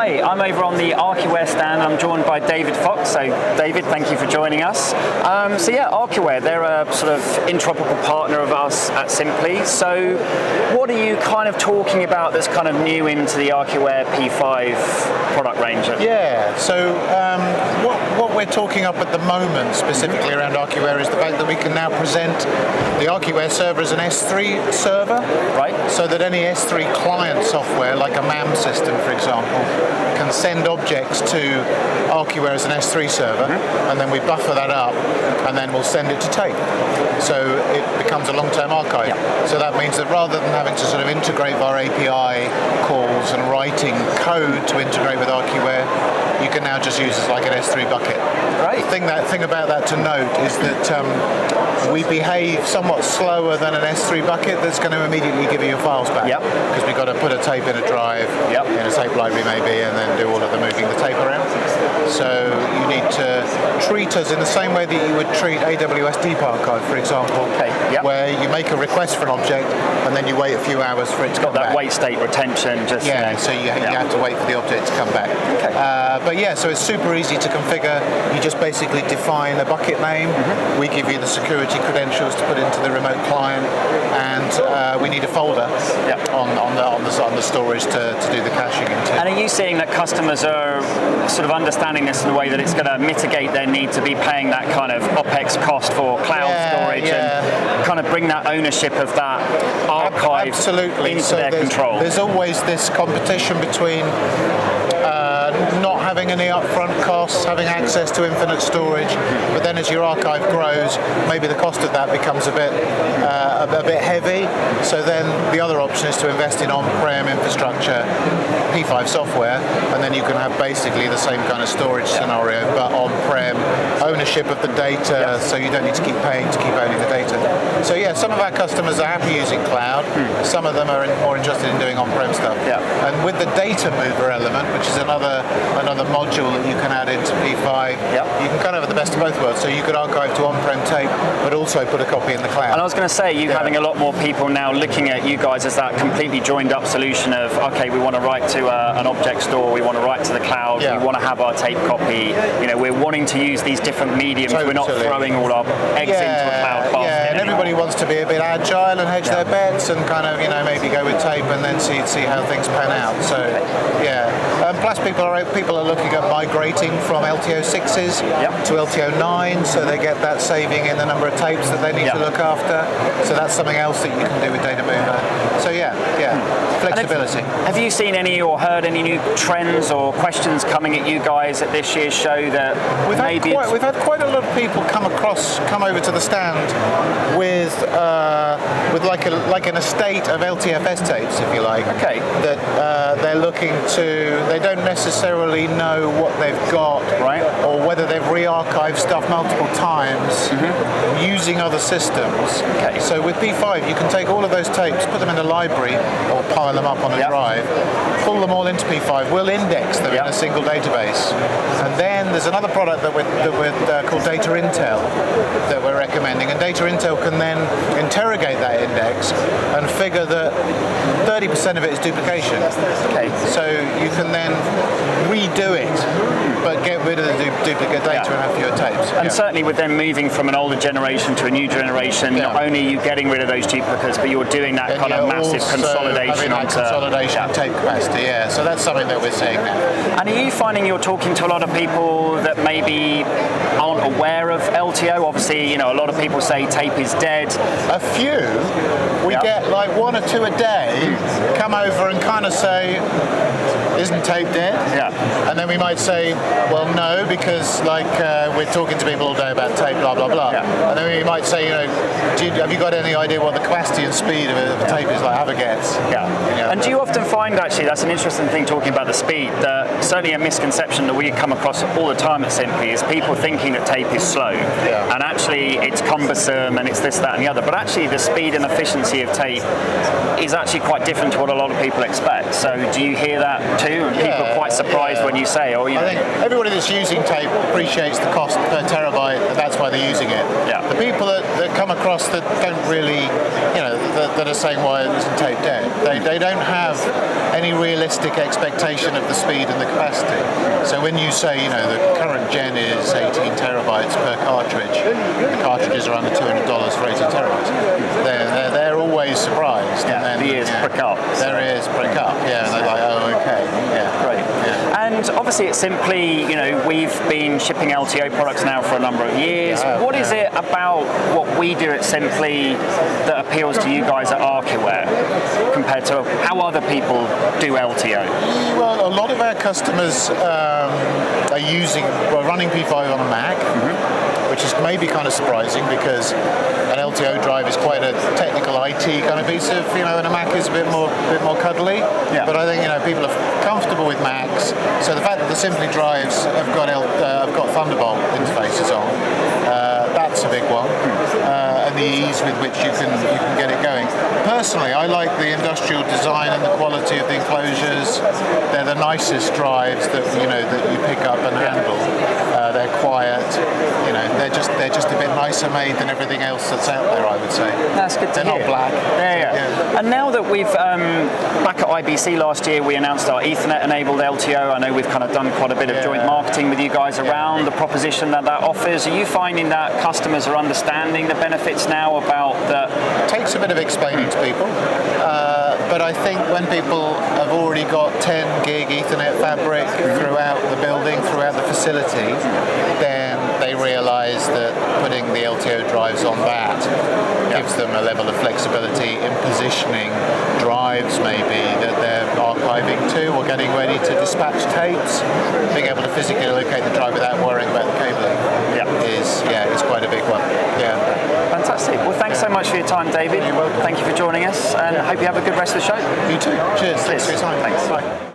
Hi, I'm over on the Archiware stand. I'm joined by David Fox. So David, thank you for joining us. So yeah, Archiware, they're a sort of interoperable partner of us at Symply. So what are you kind of talking about that's kind of new into the Archiware P5 product range? Yeah, so what we're talking up at the moment specifically around Archiware is the fact that we can now present the Archiware server as an S3 server. Right. So that any S3 client software, like a MAM system for example, can send objects to Archiware as an S3 server, and then we buffer that up, and then we'll send it to tape. So it becomes a long-term archive. Yeah. So that means that rather than having to sort of integrate via API calls and writing code to integrate with Archiware, you can now just use it like an S3 bucket. Right. The thing about that to note is that we behave somewhat slower than an S3 bucket that's going to immediately give you your files back. Yep. Because we've got to put a tape in a drive, Yep. in a tape library maybe, and then do all of the moving the tape around. So you need to treat us in the same way that you would treat AWS Deep Archive, for example, Okay. Yep. where you make a request for an object and then you wait a few hours for it to come That back. wait state retention, just Yeah, so you have to wait for the object to come back. Okay. But yeah, so it's super easy to configure. You just basically define a bucket name. We give you the security credentials to put into the remote client, and we need a folder on the storage to do the caching into. And are you seeing that customers are sort of understanding this in a way that it's going to mitigate their need to be paying that kind of OPEX cost for cloud storage and kind of bring that ownership of that archive into their control? There's always this competition between not having any upfront costs, having access to infinite storage, but then as your archive grows, maybe the cost of that becomes a bit heavy. So then the other option is to invest in on-prem infrastructure, P5 software, and then you can have basically the same kind of storage scenario, but on-prem, ownership of the data, so you don't need to keep paying to keep owning the data. So yeah, some of our customers are happy using cloud, some of them are more interested in doing on-prem stuff. Yeah. And with the data mover element, which is another module that you can add into P5, you can kind of have the best of both worlds. So you could archive to on-prem tape, but also put a copy in the cloud. And I was going to say, you're having a lot more people now looking at you guys as that completely joined up solution of, okay, we want to write to an object store, we want to write to the cloud, we want to have our tape copy, we're wanting to use these different mediums, we're not throwing all our eggs into a cloud basket. Yeah, and everybody wants to be a bit agile and hedge their bets and kind of, maybe go with tape and then see how things pan out. So, plus people are looking at migrating from LTO 6s to LTO 9s, so they get that saving in the number of tapes that they need to look after. So that's something else that you can do with Data Mover. So flexibility. Have you seen any or heard any new trends or questions coming at you guys at this year's show that we've had quite a lot of people come over to the stand with like an estate of LTFS tapes, if you like. Okay. That they're looking to. They don't necessarily know what they've got, right, or whether they've re-archived stuff multiple times using other systems. Okay. So with P5, you can take all of those tapes, put them in a library, or pile them up on a drive, pull them all into P5. We'll index them in a single database, and then there's another product that we're called Data Intel that we're recommending, and Data Intel can then interrogate that index and figure that 30% of it is duplication. Okay. So you can then redo it, but get rid of the duplicate data and have fewer tapes. And certainly with them moving from an older generation to a new generation, not only are you getting rid of those duplicates, but you're doing that kind of massive consolidation onto tape capacity. Yeah, so that's something that we're seeing now. And are you finding you're talking to a lot of people that maybe aren't aware of LTO? Obviously, a lot of people say tape is dead. A few. We get like one or two a day come over and kind of say, isn't tape dead? Yeah. And then we might say, well, no, because we're talking to people all day about tape, blah, blah, blah. Yeah. And then we might say, have you got any idea what the capacity and speed of a tape is like? Have a guess. Yeah. And do you often find, actually, that's an interesting thing talking about the speed, that certainly a misconception that we come across all the time at Symply is people thinking that tape is slow. Yeah. And actually it's cumbersome and it's this, that and the other. But actually the speed and efficiency of tape is actually quite different to what a lot of people expect. So do you hear that too? And people are quite surprised when you say, I think everybody that's using tape appreciates the cost per terabyte, and that's why they're using it. Yeah. The people that come across that don't really, that are saying why isn't tape dead, they don't have any realistic expectation of the speed and the capacity. So when you say, the current gen is 18 terabytes per cartridge, the cartridges are under $200 for 18 terabytes, they're always surprised. Yeah, and then, the ears prick up. Their ears prick up, yeah, and they're like, oh, okay, yeah. Great. Yeah. And obviously at Symply, we've been shipping LTO products now for a number of years. What is it about what we do at Symply that appeals to you guys at Archiware compared to how other people do LTO? Well, a lot of our customers are running P5 on a Mac, which is maybe kind of surprising because an LTO drive is quite a technical IT kind of piece of, and a Mac is a bit more cuddly. Yeah. But I think people are comfortable with Macs, so the fact that the Symply drives have got Thunderbolt interfaces on, that's a big one, and the ease with which you can get it going. Personally, I like the industrial design and the quality of the enclosures. They're the nicest drives that you pick up and handle. They're quiet. They're just a bit nicer made than everything else that's out there, I would say. That's good to hear. They're not black. Yeah. And now that we've back at IBC last year, we announced our Ethernet-enabled LTO. I know we've kind of done quite a bit of joint marketing with you guys around the proposition that offers. Are you finding that customers are understanding the benefits now about that? It takes a bit of explaining to people, but I think when people have already got 10 gig Ethernet fabric throughout the building, throughout the facility, then they realise that putting the LTO drives on that gives them a level of flexibility in positioning drives maybe that they're archiving to or getting ready to dispatch tapes. Being able to physically locate the drive without worrying about the cabling is quite a big one. Yeah. Fantastic. Well, thanks so much for your time, David. You're welcome. Thank you for joining us, and I hope you have a good rest of the show. You too. Cheers. Thanks for your time. Thanks. Bye.